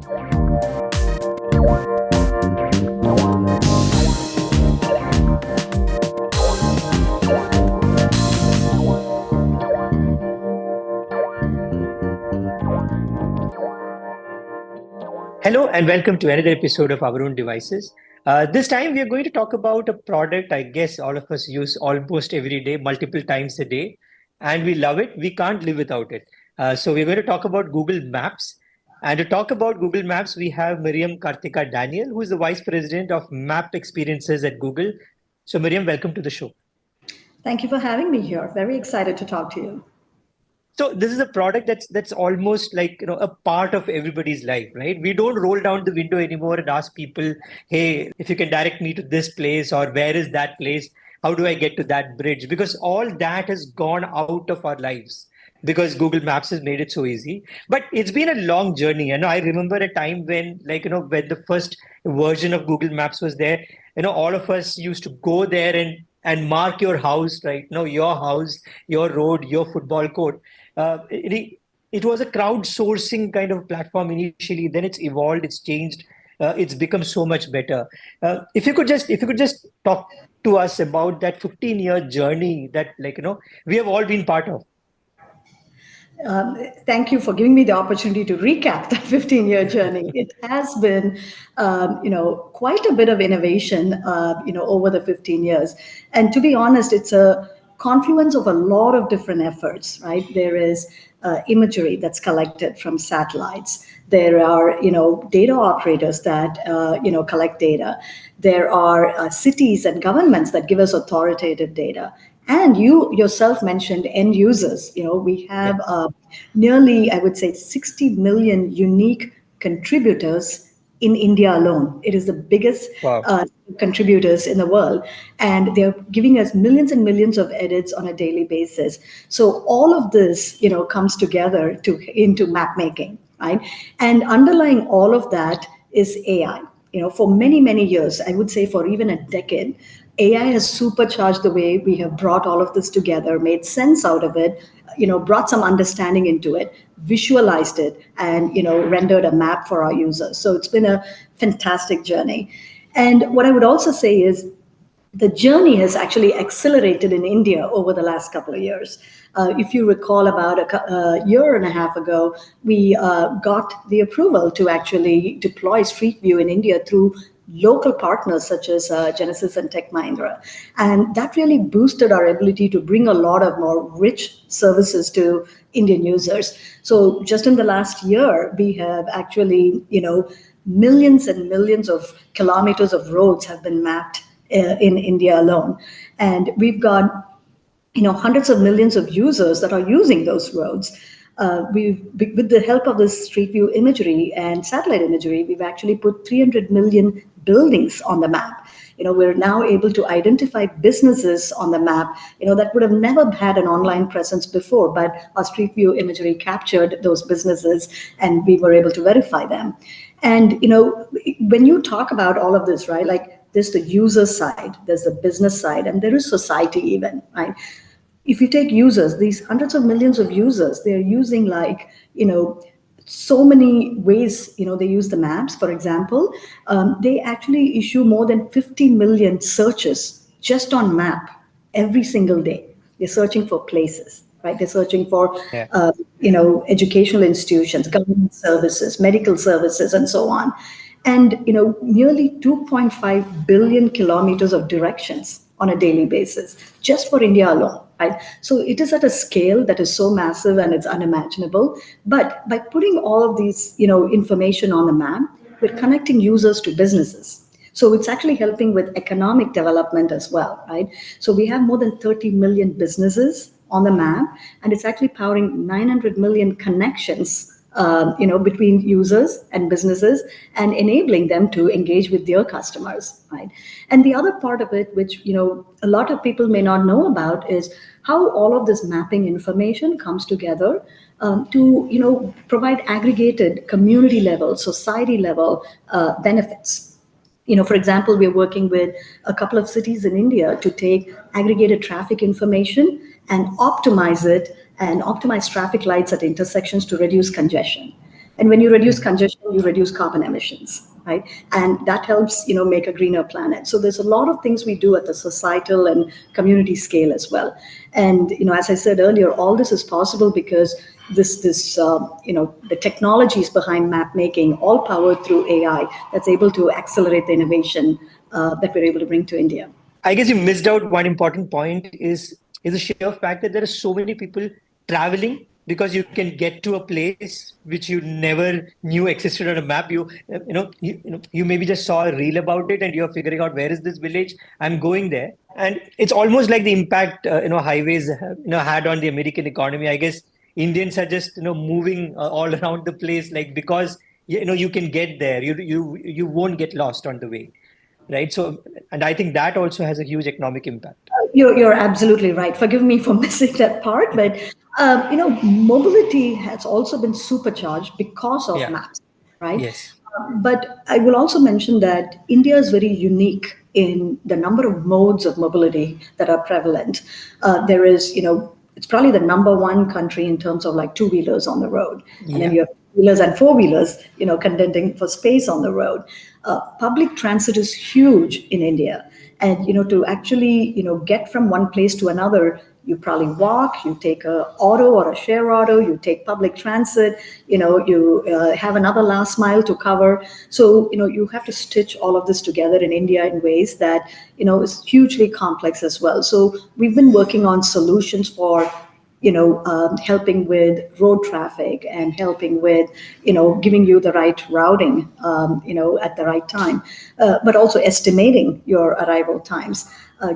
Hello and welcome to another episode of Our Own Devices. This time we are going to talk about a product I guess all of us use almost every day, multiple times a day, and we love it. We can't live without it. So we're going to talk about Google Maps. And to talk about Google Maps, we have Miriam Karthika Daniel, who is the Vice President of Map Experiences at Google. So Miriam, welcome to the show. Thank you for having me here. Very excited to talk to you. So this is a product that's almost like a part of everybody's life, right? We don't roll down the window anymore and ask people, "Hey, if you can direct me to this place or where is that place? How do I get to that bridge?" Because all that has gone out of our lives because Google Maps has made it so easy. But it's been a long journey. I remember a time when when the first version of Google Maps was there. All of us used to go there and mark your house, right? Your house, your road, your football court. It was a crowdsourcing kind of platform initially. Then it's evolved, it's changed, it's become so much better. If you could just talk to us about that 15-year journey that we have all been part of. Thank you for giving me the opportunity to recap that 15-year journey. It has been, quite a bit of innovation, over the 15 years. And to be honest, it's a confluence of a lot of different efforts, right? There is imagery that's collected from satellites. There are, data operators that, collect data. There are cities and governments that give us authoritative data. And you yourself mentioned end users. We have nearly, I would say, 60 million unique contributors in India alone. It is the biggest contributors in the world. And they're giving us millions and millions of edits on a daily basis. So all of this, comes together into map making, right? And underlying all of that is AI. For many, many years, I would say for even a decade, AI has supercharged the way we have brought all of this together, made sense out of it, brought some understanding into it, visualized it, and, rendered a map for our users. So it's been a fantastic journey. And what I would also say is the journey has actually accelerated in India over the last couple of years. If you recall, about a year and a half ago, we got the approval to actually deploy Street View in India through local partners such as Genesis and Tech Mahindra. And that really boosted our ability to bring a lot of more rich services to Indian users. So just in the last year, we have actually, millions and millions of kilometers of roads have been mapped in India alone. And we've got, hundreds of millions of users that are using those roads. With the help of this Street View imagery and satellite imagery, we've actually put 300 million buildings on the map. We're now able to identify businesses on the map, that would have never had an online presence before, but our Street View imagery captured those businesses and we were able to verify them. And, when you talk about all of this, right, like there's the user side, there's the business side, and there is society even, right? If you take users, these hundreds of millions of users, they're using so many ways, they use the maps, for example. They actually issue more than 50 million searches just on map every single day. They're searching for places, right? They're searching for, educational institutions, government services, medical services, and so on. And, nearly 2.5 billion kilometers of directions on a daily basis, just for India alone. Right? So it is at a scale that is so massive and it's unimaginable. But by putting all of these, information on the map, we're connecting users to businesses. So it's actually helping with economic development as well, right? So we have more than 30 million businesses on the map, and it's actually powering 900 million connections between users and businesses and enabling them to engage with their customers, right? And the other part of it, which, a lot of people may not know about, is how all of this mapping information comes together to, provide aggregated community level, society level benefits. For example, we're working with a couple of cities in India to take aggregated traffic information and optimize it and optimize traffic lights at intersections to reduce congestion. And when you reduce congestion, you reduce carbon emissions, right? And that helps, make a greener planet. So there's a lot of things we do at the societal and community scale as well. And, as I said earlier, all this is possible because the technologies behind map making, all powered through AI, that's able to accelerate the innovation that we're able to bring to India. I guess you missed out one important point is the sheer fact that there are so many people traveling because you can get to a place which you never knew existed on a map. You maybe just saw a reel about it and you're figuring out where is this village. I'm going there, and it's almost like the impact highways had on the American economy. I guess Indians are just moving all around the place, like, because you can get there. You won't get lost on the way, right? So, and I think that also has a huge economic impact. You're absolutely right. Forgive me for missing that part, but mobility has also been supercharged because of Yeah. maps, right? Yes. But I will also mention that India is very unique in the number of modes of mobility that are prevalent. There is, it's probably the number one country in terms of like two-wheelers on the road, and then Yeah. you have wheelers and four-wheelers, contending for space on the road. Public transit is huge in India, and to actually get from one place to another, you probably walk, you take a auto or a share auto, you take public transit, you have another last mile to cover. So you have to stitch all of this together in India in ways that is hugely complex as well. So we've been working on solutions for helping with road traffic and helping with, giving you the right routing, at the right time, but also estimating your arrival times,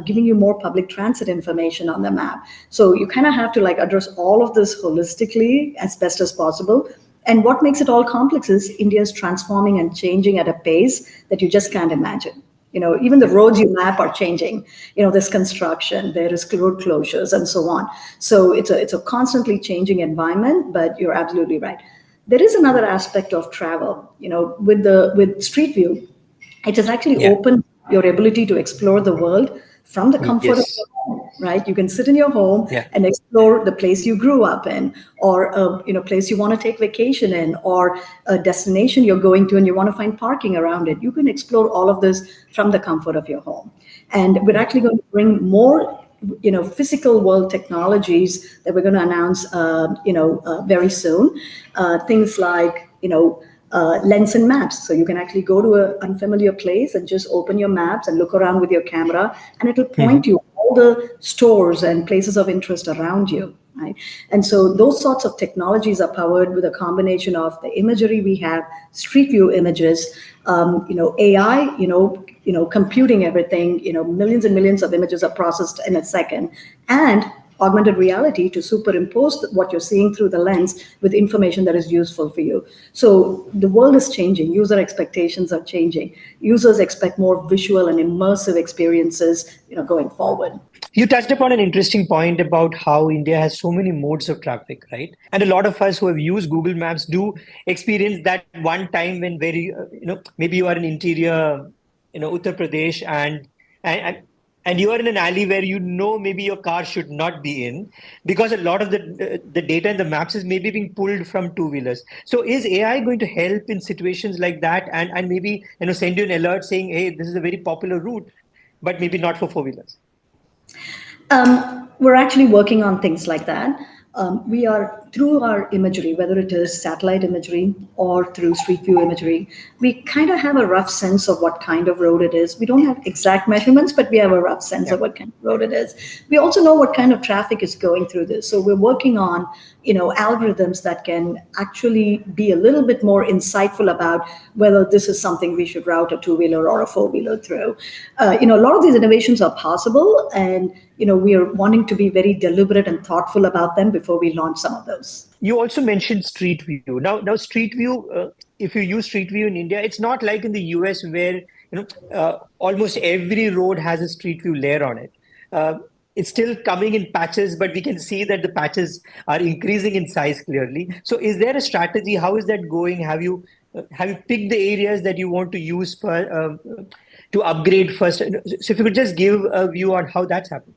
giving you more public transit information on the map. So you kind of have to like address all of this holistically as best as possible. And what makes it all complex is India is transforming and changing at a pace that you just can't imagine. Even the roads you map are changing. There's construction, there is road closures, and so on. So it's a constantly changing environment. But you're absolutely right. There is another aspect of travel. With Street View, it has actually Yeah. opened your ability to explore the world from the comfort of Yes. your home, right? You can sit in your home Yeah. and explore the place you grew up in, or a place you want to take vacation in, or a destination you're going to and you want to find parking around it. You can explore all of this from the comfort of your home. And we're actually going to bring more physical world technologies that we're going to announce very soon. Things like lens and maps. So you can actually go to an unfamiliar place and just open your maps and look around with your camera, and it'll point Mhm. you all the stores and places of interest around you. Right? And so those sorts of technologies are powered with a combination of the imagery we have, Street View images, AI, computing everything, millions and millions of images are processed in a second, and augmented reality to superimpose what you're seeing through the lens with information that is useful for you. So the world is changing. User expectations are changing. Users expect more visual and immersive experiences, going forward. You touched upon an interesting point about how India has so many modes of traffic, right? And a lot of us who have used Google Maps do experience that one time when maybe you are in interior, Uttar Pradesh, and and you are in an alley where maybe your car should not be in, because a lot of the data in the maps is maybe being pulled from two-wheelers. So is AI going to help in situations like that, and maybe send you an alert saying, hey, this is a very popular route, but maybe not for four-wheelers? We're actually working on things like that. We are, through our imagery, whether it is satellite imagery or through Street View imagery, we kind of have a rough sense of what kind of road it is. We don't have exact measurements, but we have a rough sense Yeah. of what kind of road it is. We also know what kind of traffic is going through this. So we're working on, algorithms that can actually be a little bit more insightful about whether this is something we should route a two-wheeler or a four-wheeler through. A lot of these innovations are possible, and we are wanting to be very deliberate and thoughtful about them before we launch some of those. You also mentioned Street View. Now Street View. If you use Street View in India, it's not like in the US where almost every road has a Street View layer on it. It's still coming in patches, but we can see that the patches are increasing in size clearly. So, is there a strategy? How is that going? Have you picked the areas that you want to use for to upgrade first? So, if you could just give a view on how that's happening.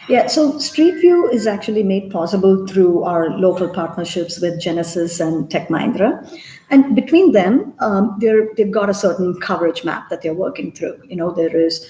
Yeah, so Street View is actually made possible through our local partnerships with Genesis and Tech Mahindra. And between them, they've got a certain coverage map that they're working through. There is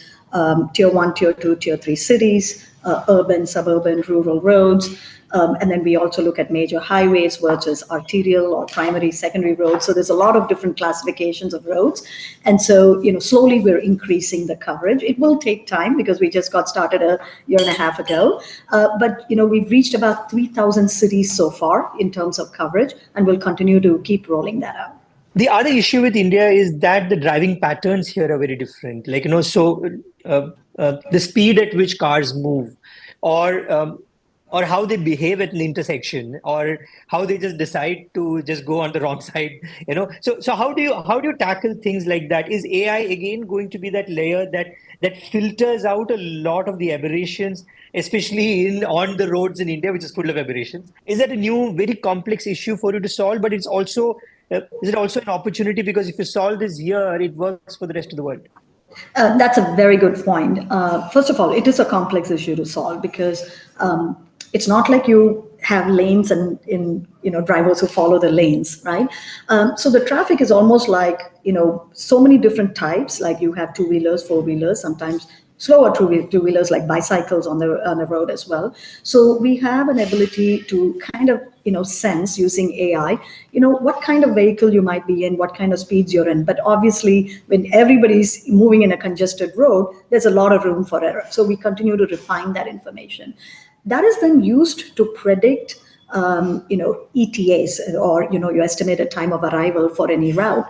tier one, tier two, tier three cities, urban, suburban, rural roads. And then we also look at major highways versus arterial or primary, secondary roads. So there's a lot of different classifications of roads. And so, slowly we're increasing the coverage. It will take time because we just got started a year and a half ago. But, we've reached about 3,000 cities so far in terms of coverage, and we'll continue to keep rolling that out. The other issue with India is that the driving patterns here are very different. The speed at which cars move, or or how they behave at an intersection, or how they just decide to just go on the wrong side. So how do you tackle things like that? Is AI again going to be that layer that filters out a lot of the aberrations, especially in on the roads in India, which is full of aberrations? Is that a new, very complex issue for you to solve? But is it also an opportunity, because if you solve this here, it works for the rest of the world? That's a very good point. First of all, it is a complex issue to solve because it's not like you have lanes and in drivers who follow the lanes, right? So the traffic is almost like so many different types. Like you have two-wheelers, four-wheelers, sometimes slower two-wheelers like bicycles on the road as well. So we have an ability to kind of sense using AI, what kind of vehicle you might be in, what kind of speeds you're in. But obviously, when everybody's moving in a congested road, there's a lot of room for error. So we continue to refine that information. That is then used to predict ETAs, or your estimated time of arrival for any route.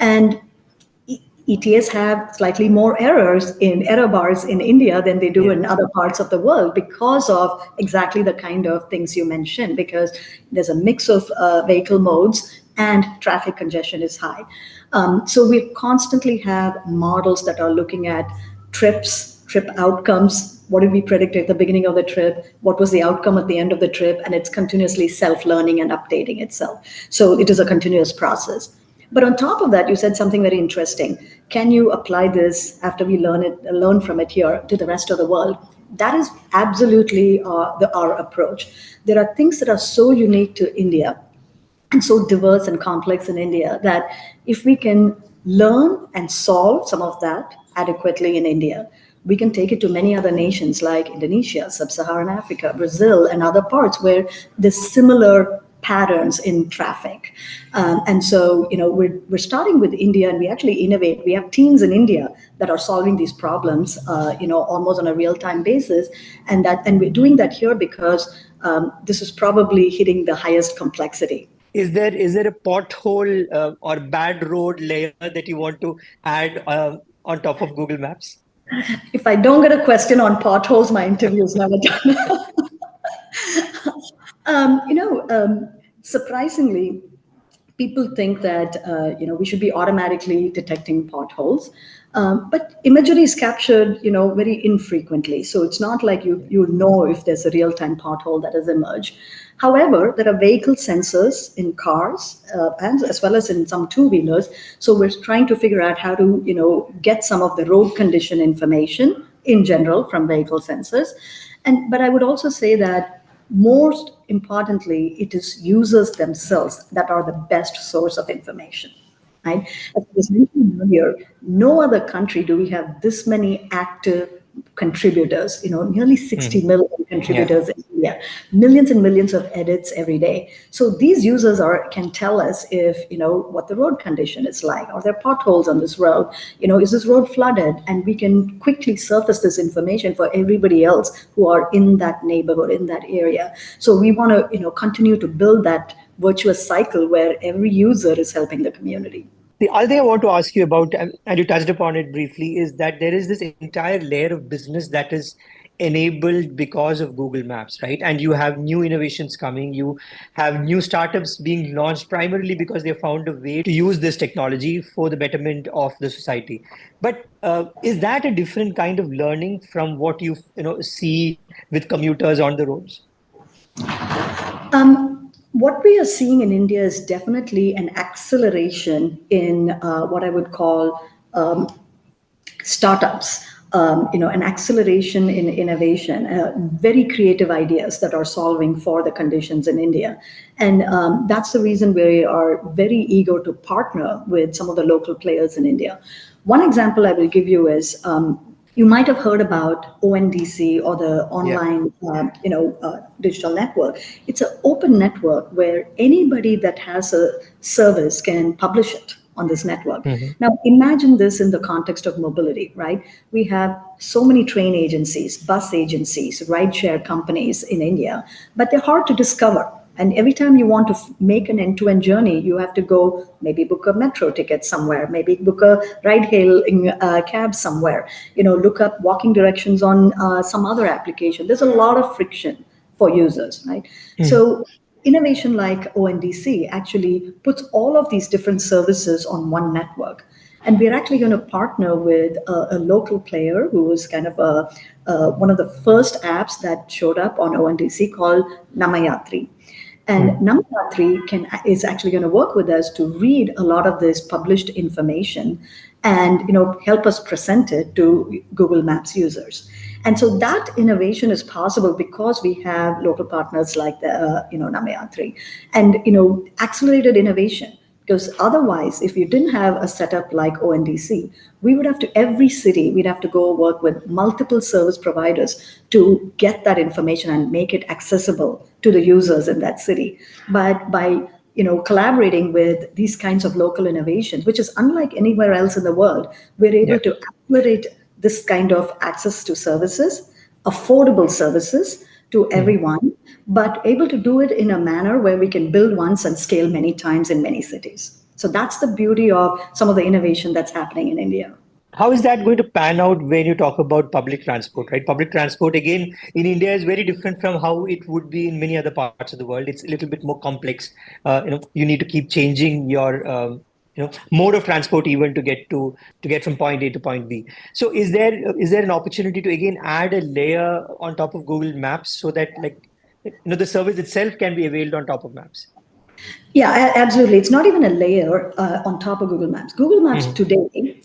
And ETAs have slightly more error bars in India than they do in other parts of the world because of exactly the kind of things you mentioned, because there's a mix of vehicle modes and traffic congestion is high. So we constantly have models that are looking at trip outcomes. What did we predict at the beginning of the trip? What was the outcome at the end of the trip? And it's continuously self-learning and updating itself. So it is a continuous process. But on top of that, you said something very interesting. Can you apply this after we learn from it here to the rest of the world? That is absolutely our approach. There are things that are so unique to India and so diverse and complex in India that if we can learn and solve some of that adequately in India, we can take it to many other nations like Indonesia, Sub-Saharan Africa, Brazil, and other parts where there's similar patterns in traffic. And so, we're starting with India, and we actually innovate. We have teams in India that are solving these problems, almost on a real-time basis. And we're doing that here because this is probably hitting the highest complexity. Is there a pothole or bad road layer that you want to add on top of Google Maps? If I don't get a question on potholes, my interview is never done. Surprisingly, people think that we should be automatically detecting potholes, but imagery is captured very infrequently. So it's not like you know if there's a real-time pothole that has emerged. However, there are vehicle sensors in cars and as well as in some two-wheelers. So we're trying to figure out how to get some of the road condition information in general from vehicle sensors. But I would also say that most importantly, it is users themselves that are the best source of information, right? As I was mentioning earlier, no other country do we have this many active contributors, nearly 60 million contributors in India, millions and millions of edits every day. So these users can tell us if, what the road condition is like. Are there potholes on this road? Is this road flooded? And we can quickly surface this information for everybody else who are in that neighborhood, in that area. So we want to, continue to build that virtuous cycle where every user is helping the community. The other thing I want to ask you about, and you touched upon it briefly, is that there is this entire layer of business that is enabled because of Google Maps, right? And you have new innovations coming, you have new startups being launched primarily because they found a way to use this technology for the betterment of the society. But is that a different kind of learning from what you see with commuters on the roads? What we are seeing in India is definitely an acceleration in what I would call startups. an acceleration in innovation, very creative ideas that are solving for the conditions in India. And that's the reason we are very eager to partner with some of the local players in India. One example I will give you is you might have heard about ONDC, or the Yeah. online, digital network. It's an open network where anybody that has a service can publish it on this network. Hmm. Now, imagine this in the context of mobility, right? We have so many train agencies, bus agencies, rideshare companies in India, but they're hard to discover. And every time you want to make an end-to-end journey, you have to go maybe book a metro ticket somewhere, maybe book a ride-hailing cab somewhere, look up walking directions on some other application. There's a lot of friction for users, right? So innovation like ONDC actually puts all of these different services on one network. And we're actually going to partner with a local player who was kind of one of the first apps that showed up on ONDC, called Namayatri. And Namayatri is actually going to work with us to read a lot of this published information and help us present it to Google Maps users. And so that innovation is possible because we have local partners like the Namayatri, and accelerated innovation. Because otherwise, if you didn't have a setup like ONDC, we would have to, every city, we'd have to go work with multiple service providers to get that information and make it accessible to the users in that city. But by collaborating with these kinds of local innovations, which is unlike anywhere else in the world, we're able Yeah. to accelerate this kind of access to services, affordable services to everyone, but able to do it in a manner where we can build once and scale many times in many cities. So that's the beauty of some of the innovation that's happening in India. How is that going to pan out when you talk about public transport, right? Public transport, again, in India is very different from how it would be in many other parts of the world. It's a little bit more complex. You need to keep changing your, mode of transport even to get from point A to point B. So is there an opportunity to again add a layer on top of Google Maps so that the service itself can be availed on top of Maps? Yeah, absolutely. It's not even a layer on top of Google Maps. Google Maps Hmm. today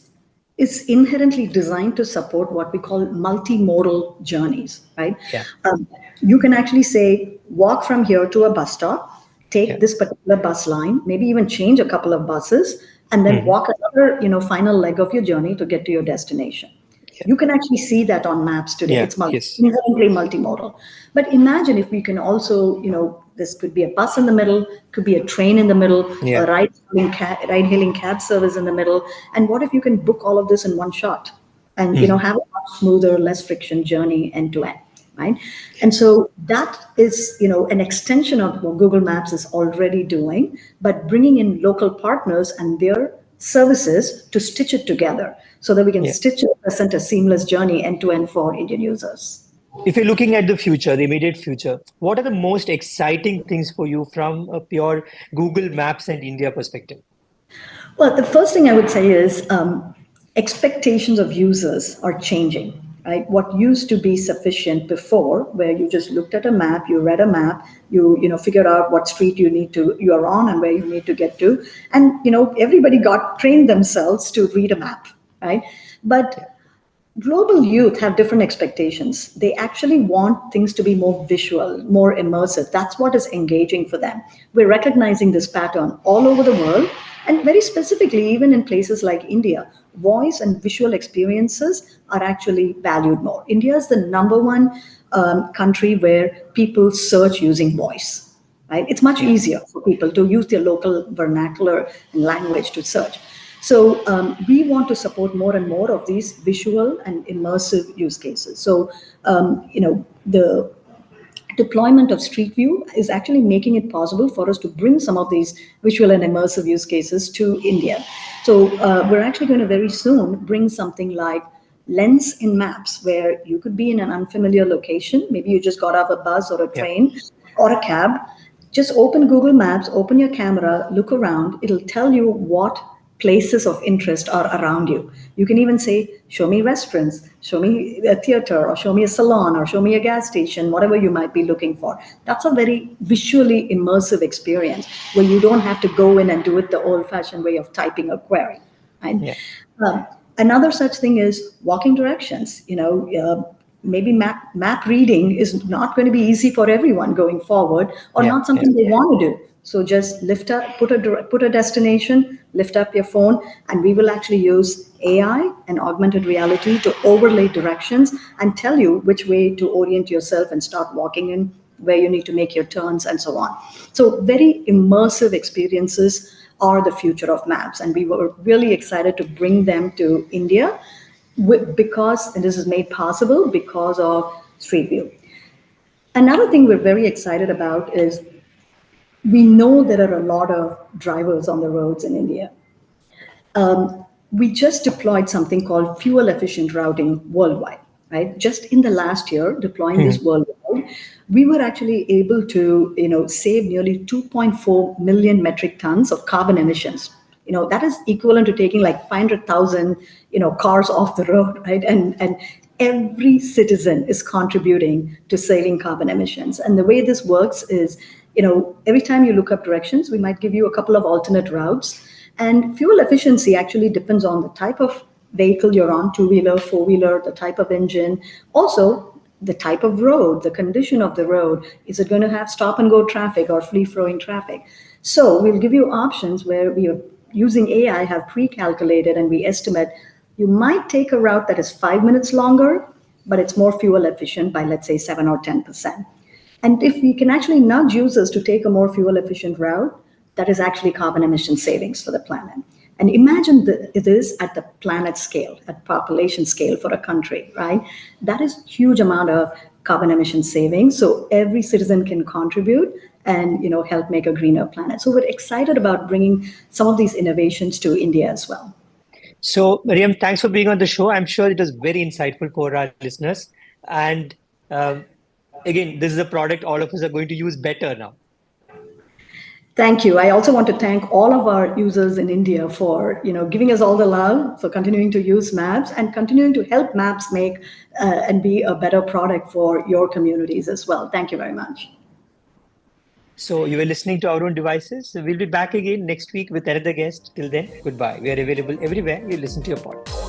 is inherently designed to support what we call multimodal journeys, right? Yeah. You can actually say, walk from here to a bus stop, Yeah. take this particular bus line, maybe even change a couple of buses, and then Hmm. walk another, final leg of your journey to get to your destination. Yeah. You can actually see that on maps today. Yeah. It's Yes. inherently multimodal. But imagine if we can also, this could be a bus in the middle, could be a train in the middle, a Yeah. ride-hailing cab service in the middle. And what if you can book all of this in one shot and, Hmm. have a much smoother, less friction journey end to end, right? And so that is, an extension of what Google Maps is already doing, but bringing in local partners and their services to stitch it together so that we can Yeah. stitch and present a seamless journey end to end for Indian users. If you're looking at the future, the immediate future, what are the most exciting things for you from a pure Google Maps and India perspective? Well, the first thing I would say is expectations of users are changing, right? What used to be sufficient before, where you just looked at a map, you read a map, you figured out what street you're on and where you need to get to, and everybody got trained themselves to read a map, right? Yeah. But global youth have different expectations. They actually want things to be more visual, more immersive. That's what is engaging for them. We're recognizing this pattern all over the world, and very specifically, even in places like India, voice and visual experiences are actually valued more. India is the number one country where people search using voice, right? It's much Yeah. easier for people to use their local vernacular and language to search. So we want to support more and more of these visual and immersive use cases. So the deployment of Street View is actually making it possible for us to bring some of these visual and immersive use cases to India. So we're actually going to very soon bring something like Lens in Maps, where you could be in an unfamiliar location. Maybe you just got off a bus or a Yeah. train or a cab. Just open Google Maps, open your camera, look around. It'll tell you what places of interest are around you. You can even say, show me restaurants, show me a theater, or show me a salon, or show me a gas station, whatever you might be looking for. That's a very visually immersive experience where you don't have to go in and do it the old fashioned way of typing a query, right? Yeah. Um, Another such thing is walking directions. Maybe map reading is not going to be easy for everyone going forward, or Yeah, not yeah. something they want to do. So just lift up, put a destination, lift up your phone, and we will actually use AI and augmented reality to overlay directions and tell you which way to orient yourself and start walking in, where you need to make your turns, and so on. So very immersive experiences are the future of maps, and we were really excited to bring them to India because, and this is made possible because of Street View. Another thing we're very excited about is we know there are a lot of drivers on the roads in India. We just deployed something called fuel efficient routing worldwide, right? Just in the last year, deploying Mhm. this worldwide, we were actually able to, save nearly 2.4 million metric tons of carbon emissions. That is equivalent to taking like 500,000, cars off the road, right? And every citizen is contributing to saving carbon emissions. And the way this works is, every time you look up directions, we might give you a couple of alternate routes, and fuel efficiency actually depends on the type of vehicle you're on, two-wheeler, four-wheeler, the type of engine, also the type of road, the condition of the road. Is it going to have stop and go traffic or free flowing traffic? So we'll give you options where we are using AI, have pre-calculated, and we estimate you might take a route that is 5 minutes longer, but it's more fuel efficient by, let's say, 7 or 10%. And if we can actually nudge users to take a more fuel efficient route, that is actually carbon emission savings for the planet. And imagine it is at the planet scale, at population scale for a country, right? That is huge amount of carbon emission savings. So every citizen can contribute and help make a greener planet. So we're excited about bringing some of these innovations to India as well. So, Miriam, thanks for being on the show. I'm sure it was very insightful for our listeners. And um, again, this is a product all of us are going to use better now. Thank you. I also want to thank all of our users in India for giving us all the love, for continuing to use Maps and continuing to help Maps make and be a better product for your communities as well. Thank you very much. So, you were listening to Our Own Devices. We'll be back again next week with another guest. Till then, goodbye. We are available everywhere you listen to your podcast.